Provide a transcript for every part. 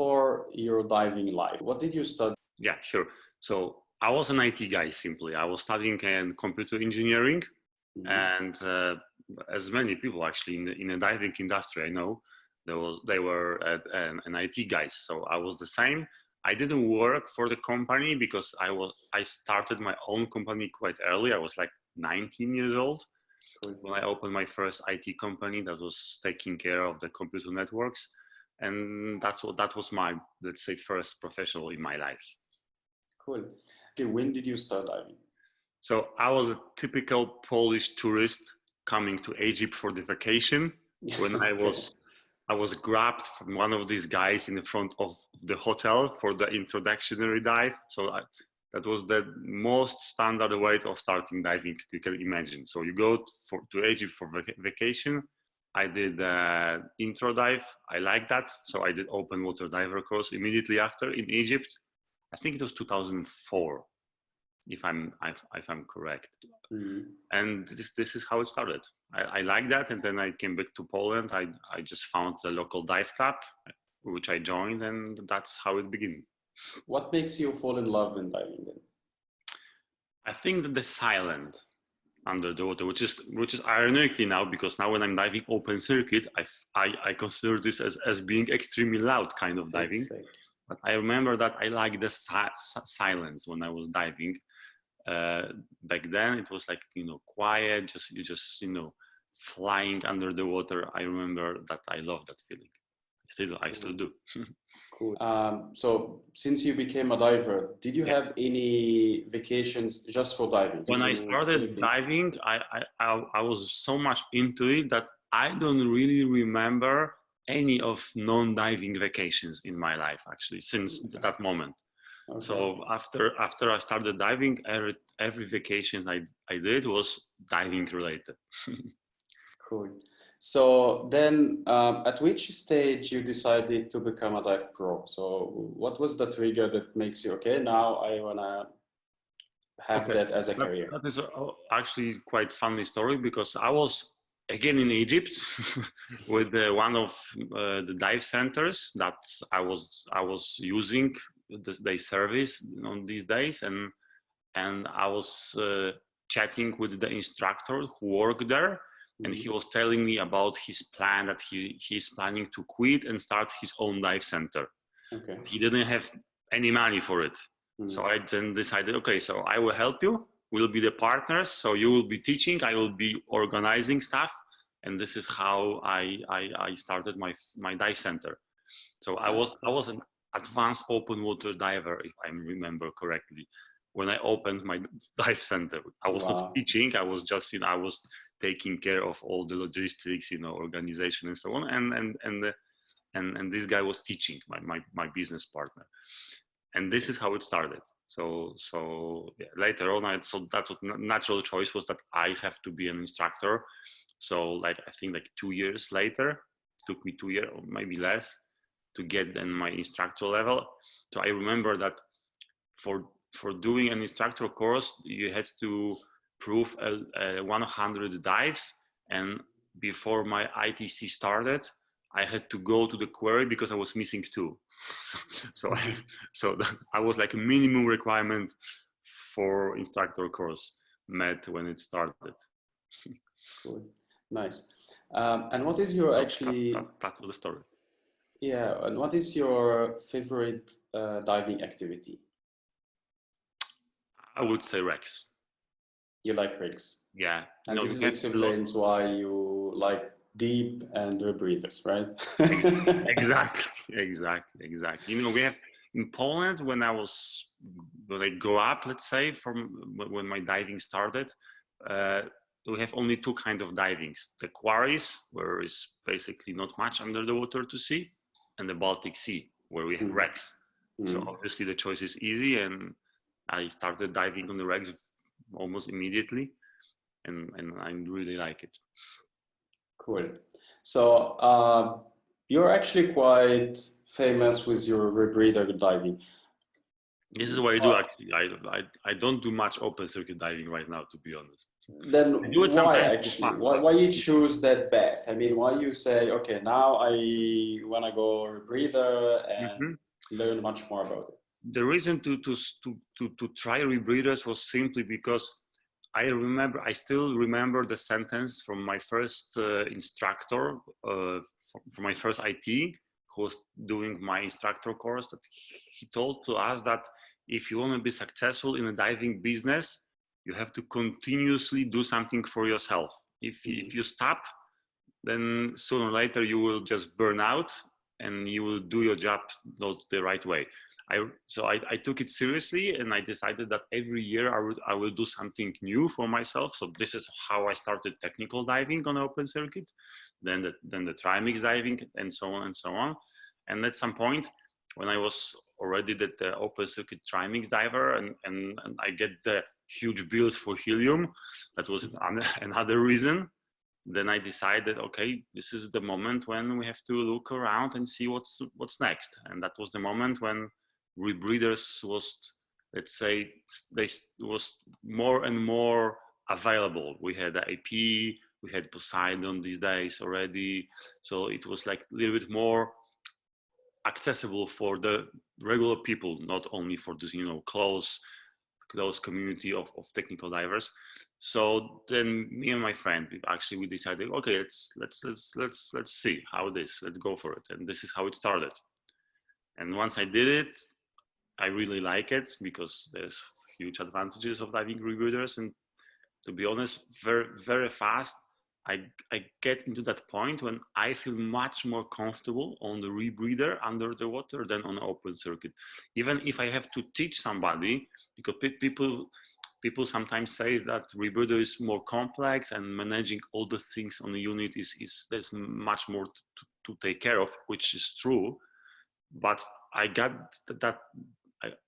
before your diving life, what did you study? Yeah, sure. So I was an IT guy, simply. I was studying computer engineering, and as many people actually in the diving industry I know, they were an IT guys. So I was the same. I didn't work for the company because I started my own company quite early. I was like 19 years old when I opened my first IT company that was taking care of the computer networks, and that was my, let's say, first professional in my life. Cool. Okay, when did you start diving? So I was a typical Polish tourist coming to Egypt for the vacation. When I was grabbed from one of these guys in the front of the hotel for the introductory dive. So that was the most standard way of starting diving you can imagine. So you go to Egypt for vacation. I did intro dive. I like that. So I did open water diver course immediately after in Egypt. I think it was 2004, if I'm correct. And this is how it started. I like that, and then I came back to Poland. I just found a local dive club, which I joined, and that's how it began. What makes you fall in love in diving then? I think that the silence under the water, which is ironically now, because now when I'm diving open circuit, I consider this as being extremely loud kind of diving. Exactly. But I remember that I like the silence when I was diving. Back then it was like, quiet, just flying under the water. I remember that I love that feeling. I still do. Cool. So since you became a diver, did you have any vacations just for diving? When I started diving, I was so much into it that I don't really remember any of non-diving vacations in my life, actually, since that moment. Okay. So after I started diving, every vacation I did was diving related. Cool. So then at which stage you decided to become a dive pro? So what was the trigger that makes you, okay, now I want to have that as a career? That is actually quite funny story, because I was again in Egypt with one of the dive centers that I was using their service on these days, and I was chatting with the instructor who worked there, and he was telling me about his plan that he's planning to quit and start his own dive center. Okay. He didn't have any money for it. So I then decided, okay, so I will help you. We'll be the partners. So you will be teaching, I will be organizing stuff. And this is how I started my dive center. So I was an advanced open water diver, if I remember correctly, when I opened my dive center. I was not teaching, I was just, I was taking care of all the logistics, organization and so on. And this guy was teaching, my business partner. And this is how it started. So yeah, later on, so that was natural choice was that I have to be an instructor. So I think 2 years later, took me 2 years or maybe less to get in my instructor level. So I remember that for doing an instructor course, you had to prove 100 dives. And before my ITC started, I had to go to the quarry because I was missing 2. So I was like a minimum requirement for instructor course met when it started. Cool. Nice. And what is your that was the story. Yeah. And what is your favorite diving activity? I would say Rex. You like Rex? Yeah. And this explains why you like deep and rebreathers, right? Exactly. We have in Poland, when I go up, let's say, from when my diving started, we have only 2 kinds of divings: the quarries, where is basically not much under the water to see, and the Baltic Sea, where we have wrecks. So obviously the choice is easy, and I started diving on the wrecks almost immediately, and I really like it. Cool. So you're actually quite famous with your rebreather diving. This is what I do actually. I don't do much open circuit diving right now, to be honest. Then I do it why sometimes for actually? fun, Why, like, why you choose that path? I mean, why you say, okay, now I want to go rebreather and Mhm. learn much more about it? The reason to try rebreathers was simply because I still remember the sentence from my first instructor, from my first IT, who was doing my instructor course, that he told to us that if you want to be successful in a diving business, you have to continuously do something for yourself. If you stop, then sooner or later you will just burn out and you will do your job not the right way. I took it seriously, and I decided that every year I will do something new for myself. So this is how I started technical diving on open circuit, then the trimix diving, and so on and so on. And at some point, when I was already the open circuit trimix diver, and I get the huge bills for helium, that was another reason. Then I decided, okay, this is the moment when we have to look around and see what's next. And that was the moment when rebreathers was, let's say, they was more and more available. We had AP, we had Poseidon these days already, so it was like a little bit more accessible for the regular people, not only for this, close community of technical divers. So then me and my friend, we decided, okay, let's see how let's go for it. And this is how it started. And once I did it, I really like it because there's huge advantages of diving rebreathers. And to be honest, very, very fast, I get into that point when I feel much more comfortable on the rebreather under the water than on open circuit. Even if I have to teach somebody, because people sometimes say that rebreather is more complex and managing all the things on the unit there's much more to take care of, which is true. But I got that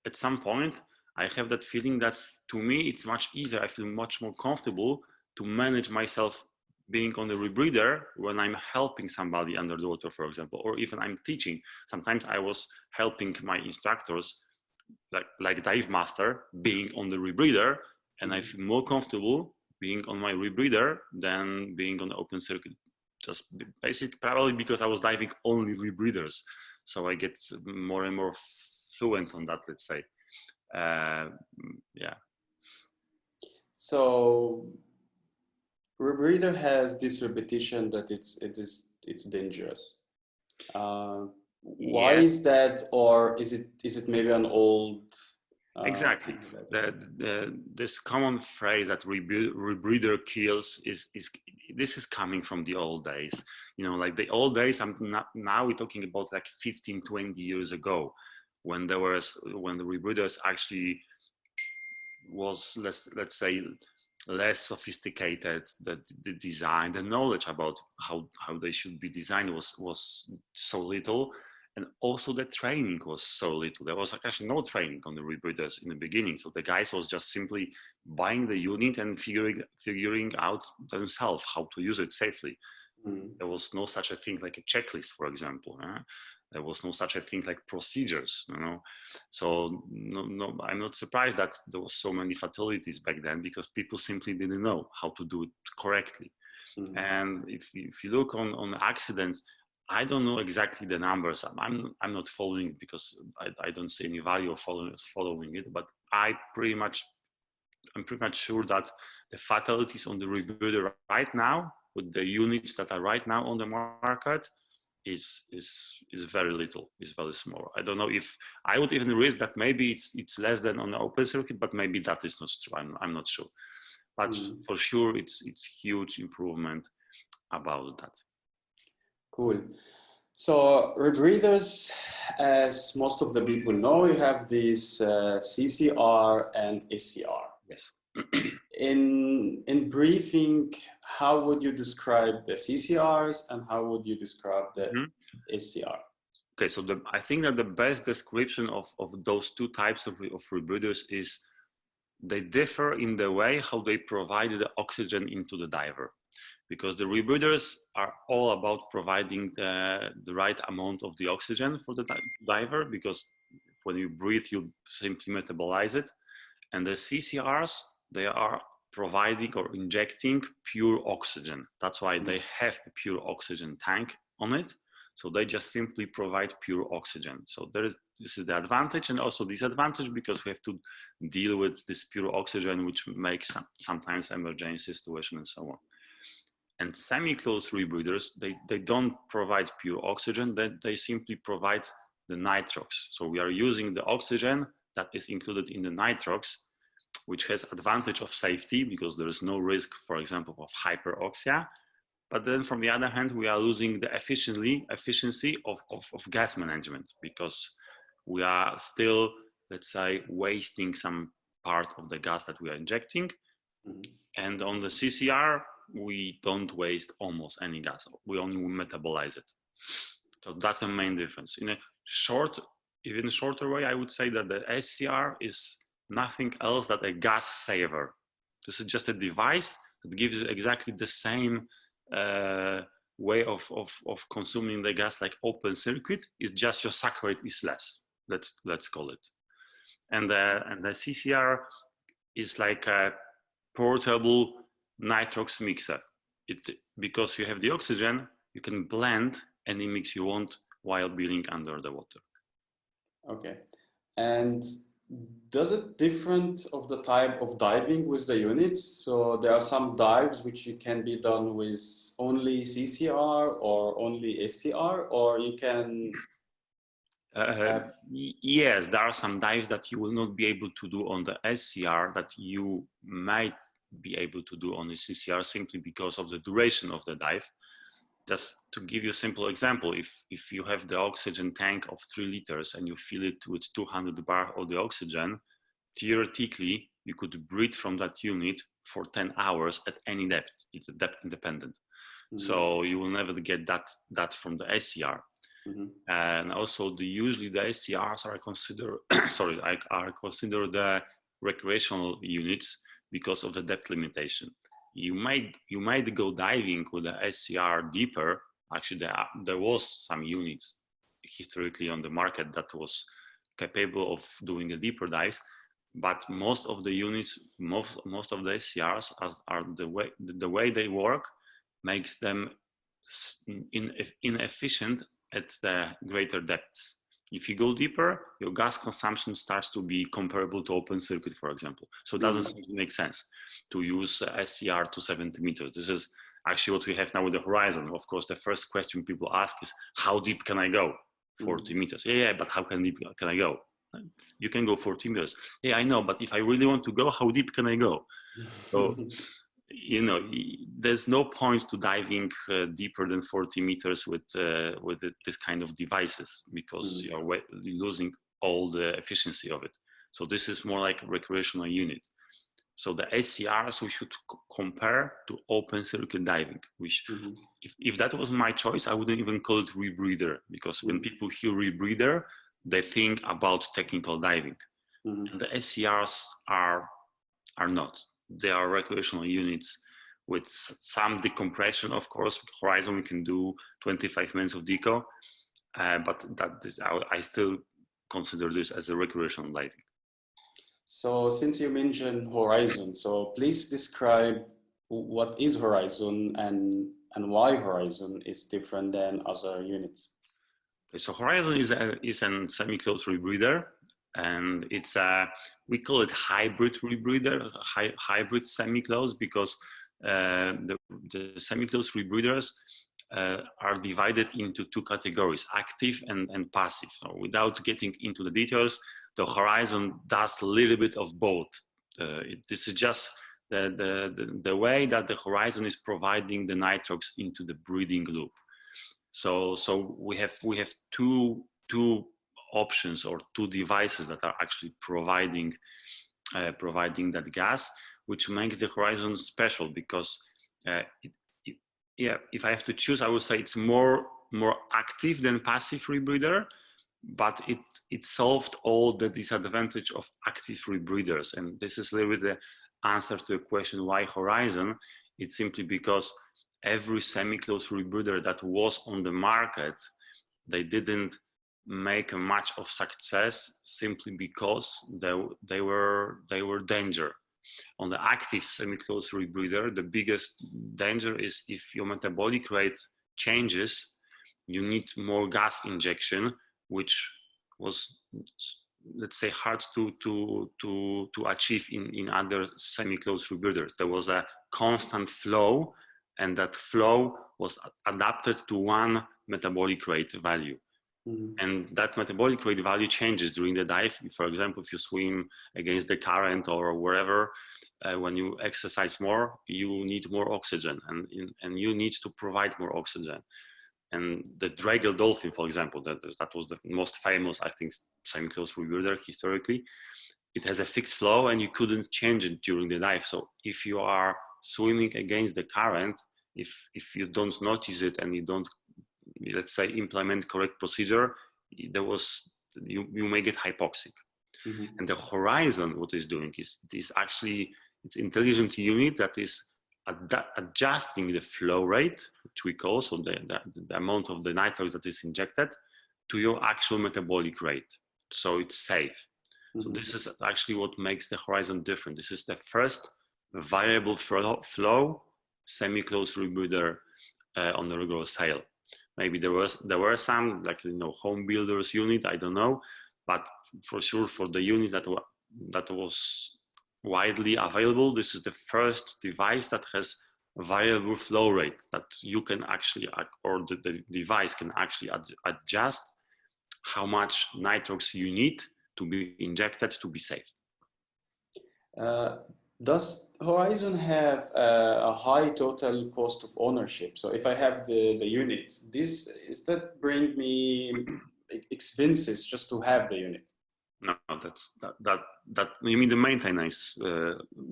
at some point, I have that feeling that to me, it's much easier. I feel much more comfortable to manage myself being on the rebreather when I'm helping somebody under the water, for example, or even I'm teaching. Sometimes I was helping my instructors, like dive master, being on the rebreather, and I feel more comfortable being on my rebreather than being on the open circuit. Just basically, probably because I was diving only rebreathers, so I get more and more fluent on that, let's say. Yeah. So rebreather has this repetition that it's dangerous. Why is that, or is it maybe an old? Exactly. This common phrase that rebreather kills this is coming from the old days. Like the old days. Now we're talking about like 15, 20 years ago, when the rebreathers actually was let's say less sophisticated. The design, the knowledge about how they should be designed was so little. And also the training was so little. There was actually no training on the rebreathers in the beginning. So the guys was just simply buying the unit and figuring out themselves how to use it safely. There was no such a thing like a checklist, for example. There was no such a thing like procedures, So no, I'm not surprised that there was so many fatalities back then, because people simply didn't know how to do it correctly. And if you look on accidents, I don't know exactly the numbers. I'm not following it because I don't see any value of following it. But I'm pretty much sure that the fatalities on the rebreather right now, with the units that are right now on the market, is very little. Is very small. I don't know if I would even risk that maybe it's less than on the open circuit, but maybe that is not true. I'm not sure. But for sure, it's huge improvement about that. Cool. So rebreathers, as most of the people know, you have these CCR and SCR. Yes. In briefing, how would you describe the CCRs and how would you describe the SCR? Okay, so I think that the best description of those two types of rebreathers is they differ in the way how they provide the oxygen into the diver. Because the rebreathers are all about providing the right amount of the oxygen for the diver. Because when you breathe, you simply metabolize it. And the CCRs, they are providing or injecting pure oxygen. That's why they have a pure oxygen tank on it. So they just simply provide pure oxygen. So this is the advantage and also disadvantage, because we have to deal with this pure oxygen, which makes sometimes emergency situation and so on. And semi-closed rebreathers, they don't provide pure oxygen, they simply provide the nitrox. So we are using the oxygen that is included in the nitrox, which has advantage of safety because there is no risk, for example, of hyperoxia. But then from the other hand, we are losing the efficiency of gas management, because we are still, let's say, wasting some part of the gas that we are injecting. And on the CCR, we don't waste almost any gas. We only metabolize it. So that's the main difference. In a even shorter way, I would say that the SCR is nothing else than a gas saver. This is just a device that gives you exactly the same way of consuming the gas like open circuit. It's just your suck rate is less. Let's call it. And the CCR is like a portable nitrox mixer. It's because you have the oxygen, you can blend any mix you want while being under the water. Okay. And does it different of the type of diving with the units? So there are some dives which can be done with only CCR or only SCR, or you can yes, there are some dives that you will not be able to do on the SCR that you might be able to do on the CCR simply because of the duration of the dive. Just to give you a simple example, if you have the oxygen tank of 3 liters and you fill it with 200 bar of the oxygen, theoretically, you could breathe from that unit for 10 hours at any depth. It's depth independent. So you will never get that from the SCR. And also usually the SCRs are considered, are considered the recreational units because of the depth limitation. You might go diving with the SCR deeper. Actually, there was some units historically on the market that was capable of doing a deeper dives, but most of the units, most of the SCRs are the way they work makes them inefficient at the greater depths. If you go deeper, your gas consumption starts to be comparable to open circuit, for example. So it doesn't seem to make sense to use SCR to 70 meters. This is actually what we have now with the Horizon. Of course, the first question people ask is, how deep can I go? 40 meters. Yeah, but how deep can I go? You can go 40 meters. Yeah, I know, but if I really want to go, how deep can I go? So, you know, there's no point to diving deeper than 40 meters with this kind of devices, because you're losing all the efficiency of it. So this is more like a recreational unit. So the SCRs we should compare to open circuit diving, which if that was my choice, I wouldn't even call it rebreather, because when people hear rebreather, they think about technical diving. And the SCRs are not. They are recreational units with some decompression, of course. With Horizon, we can do 25 minutes of deco, but I still consider this as a recreational diving. So since you mentioned Horizon, so please describe what is Horizon and why Horizon is different than other units. So Horizon is a semi-closed rebreather, and it's we call it hybrid rebreather, hybrid semi-closed, because the semi-closed rebreathers are divided into 2 categories, active and passive. So without getting into the details, the Horizon does a little bit of both. This is just the way that the Horizon is providing the nitrox into the breathing loop. So we have 2 options or 2 devices that are actually providing that gas, which makes the Horizon special, because if I have to choose, I would say it's more active than passive rebreather, but it solved all the disadvantage of active rebreathers. And this is a little bit the answer to the question why Horizon. It's simply because every semi-closed rebreather that was on the market, they didn't make a much of success simply because they were danger. On the active semi-closed rebreather, the biggest danger is if your metabolic rate changes, you need more gas injection, which was, let's say, hard to achieve in other semi-closed rebreathers. There was a constant flow, and that flow was adapted to one metabolic rate value. And that metabolic rate value changes during the dive. For example, if you swim against the current or wherever, when you exercise more, you need more oxygen, and you need to provide more oxygen. And the Draeger dolphin, for example, that was the most famous, I think, semi-closed rebreather historically. It has a fixed flow, and you couldn't change it during the dive. So if you are swimming against the current, if you don't notice it and you don't, let's say, implement correct procedure, you may get hypoxic. And the Horizon, what it's doing is actually, it's intelligent unit that is adjusting the flow rate, which we call, so the amount of the nitrox that is injected, to your actual metabolic rate. So it's safe. So this is actually what makes the Horizon different. This is the first variable flow semi-closed rebreather on the regular sail. Maybe there were some, like, home builders unit, I don't know, but for sure for the unit that was widely available, this is the first device that has a variable flow rate that you can actually, or the device can actually adjust how much nitrox you need to be injected to be safe. Does Horizon have a high total cost of ownership? So if I have the unit, does that bring me expenses just to have the unit? No, that you mean the maintenance?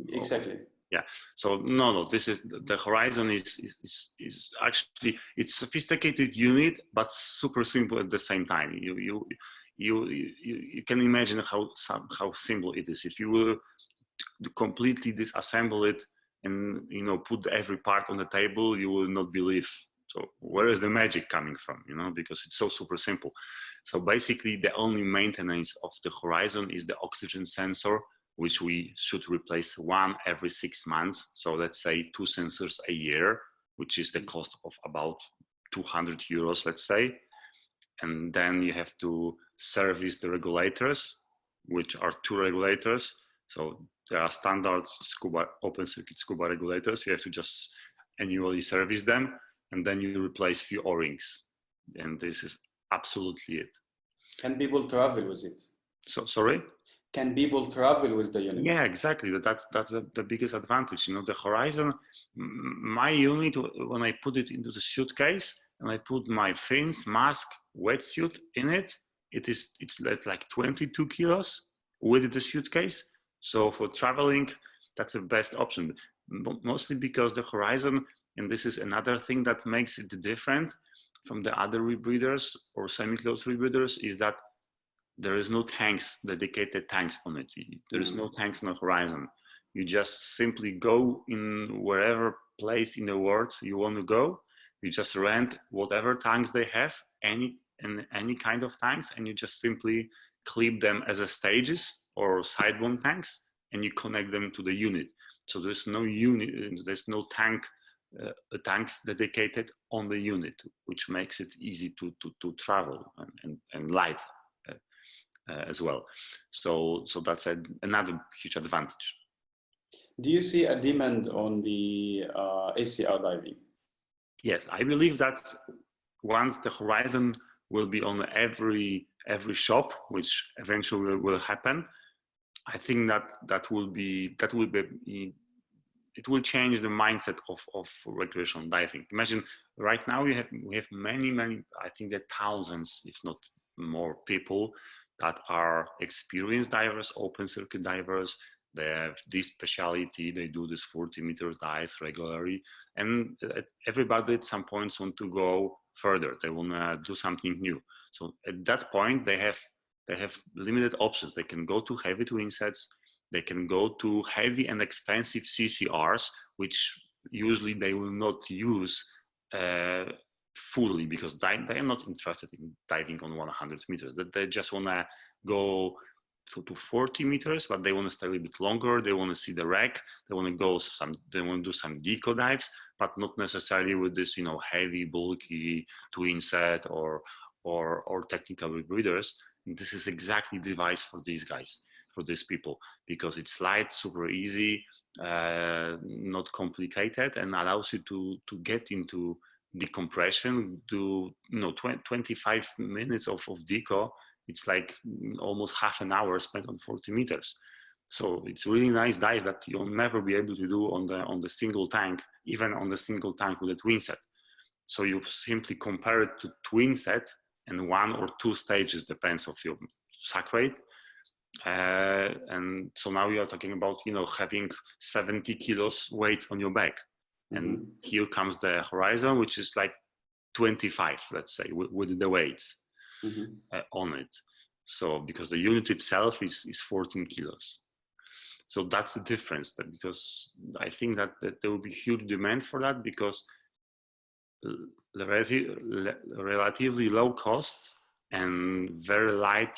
Exactly. Yeah. So no. This is the Horizon is actually, it's sophisticated unit, but super simple at the same time. You can imagine how simple it is. If you will completely disassemble it and put every part on the table, you will not believe. So where is the magic coming from? Because it's so super simple. So basically, the only maintenance of the Horizon is the oxygen sensor, which we should replace one every 6 months. So let's say 2 sensors a year, which is the cost of about 200 euros, let's say. And then you have to service the regulators, which are 2 regulators. So there are standard open circuit scuba regulators. You have to just annually service them, and then you replace few O-rings. And this is absolutely it. Can people travel with it? So sorry? Can people travel with the unit? Yeah, exactly. That's the biggest advantage. The Horizon, my unit, when I put it into the suitcase and I put my fins, mask, wetsuit in it, it's like 22 kilos with the suitcase. So for traveling, that's the best option. Mostly because the Horizon, and this is another thing that makes it different from the other rebreathers or semi-closed rebreathers, is that there is no dedicated tanks on it. There is no tanks on the Horizon. You just simply go in wherever place in the world you want to go. You just rent whatever tanks they have, any kind of tanks, and you just simply clip them as a stages or side-mount tanks, and you connect them to the unit. So there's no unit, there's no tanks dedicated on the unit, which makes it easy to travel and light as well. So that's another huge advantage. Do you see a demand on the SCR diving? Yes, I believe that once the Horizon will be on every shop, which eventually will happen, I think that will change the mindset of recreational diving. Imagine right now we have many, I think that thousands, if not more, people that are experienced divers, open circuit divers. They have this specialty, they do this 40-meter dives regularly, and everybody at some points want to go further. They want to do something new. So at that point, they have limited options. They can go to heavy twin sets, they can go to heavy and expensive CCRs, which usually they will not use fully, because they are not interested in diving on 100 meters. They just want to go to 40 meters, but they want to stay a little bit longer. They want to see the wreck. They want to they want to do some deco dives, but not necessarily with this, heavy, bulky twin set or technical rebreathers. And this is exactly the device for these guys, for these people, because it's light, super easy, not complicated, and allows you to get into decompression, do 25 minutes of deco. It's like almost half an hour spent on 40 meters. So it's a really nice dive that you'll never be able to do on the single tank, even on the single tank with a twin set. So you simply compare it to twin set and 1 or 2 stages, depends of your sack rate. And so now we are talking about, having 70 kilos weight on your back. And here comes the horizon, which is like 25, let's say, with the weights on it. So because the unit itself is 14 kilos. So that's the difference, because I think that there will be huge demand for that, because the relatively low costs and very light,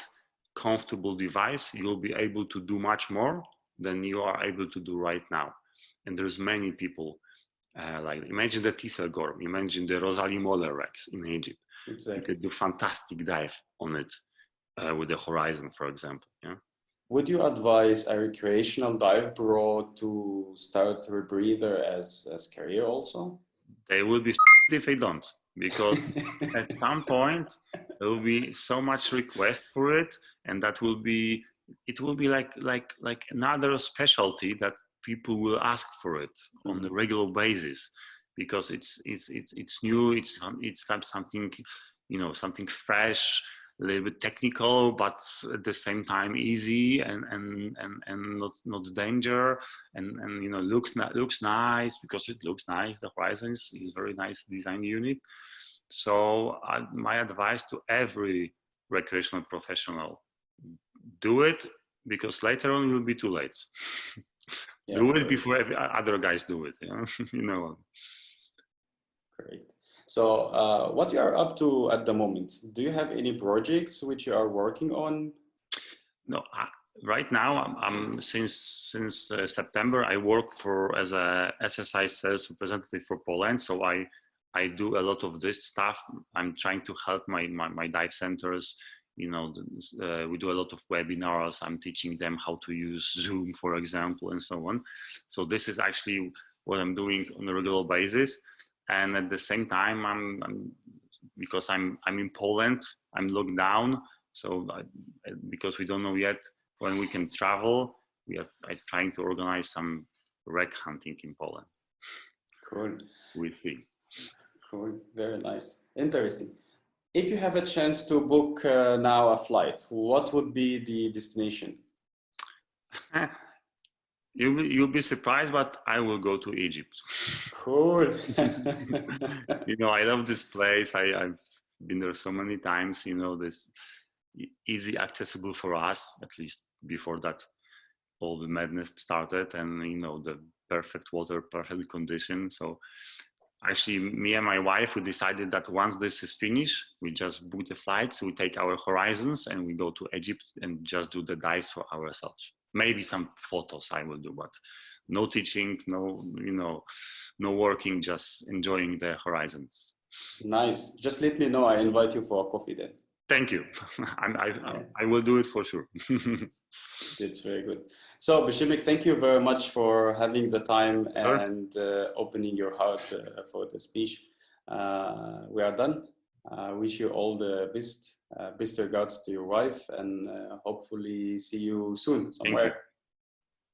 comfortable device, you'll be able to do much more than you are able to do right now. And there's many people, like imagine the Tisselgorm, imagine the Rosalie Moller wrecks in Egypt. Exactly. You could do fantastic dive on it with the horizon, for example. Yeah. Would you advise a recreational dive pro to start rebreather as career also? They will be if they don't, because at some point there will be so much request for it, and it will be like another specialty that people will ask for it on a regular basis, because it's new, it's something, something fresh, a little bit technical, but at the same time easy and not danger, and looks nice, because it looks nice. The horizon is very nice design unit. So my advice to every recreational professional: do it, because later on it will be too late. Yeah, do it before other guys do it. Great. So what you are up to at the moment? Do you have any projects which you are working on? No, right now I'm since September I work as a SSI sales representative for Poland. So I do a lot of this stuff. I'm trying to help my dive centers. We do a lot of webinars. I'm teaching them how to use Zoom, for example, and so on. So this is actually what I'm doing on a regular basis. And at the same time, because I'm in Poland, I'm locked down. So because we don't know yet when we can travel, I'm trying to organize some wreck hunting in Poland. Cool. We'll see. Cool. Very nice. Interesting. If you have a chance to book now a flight, what would be the destination? You'll be surprised, but I will go to Egypt. Cool. I love this place. I've been there so many times. This easy accessible for us, at least before that all the madness started, and the perfect water, perfect condition. So actually, me and my wife, we decided that once this is finished, we just book the flights, we take our horizons, and we go to Egypt and just do the dives for ourselves. Maybe some photos I will do, but no teaching, no working, just enjoying the horizons. Nice. Just let me know. I invite you for a coffee then. Thank you. I will do it for sure. It's very good. So, Przemysław, thank you very much for having the time and opening your heart for the speech. We are done. Wish you all the best. Best regards to your wife, and hopefully see you soon somewhere.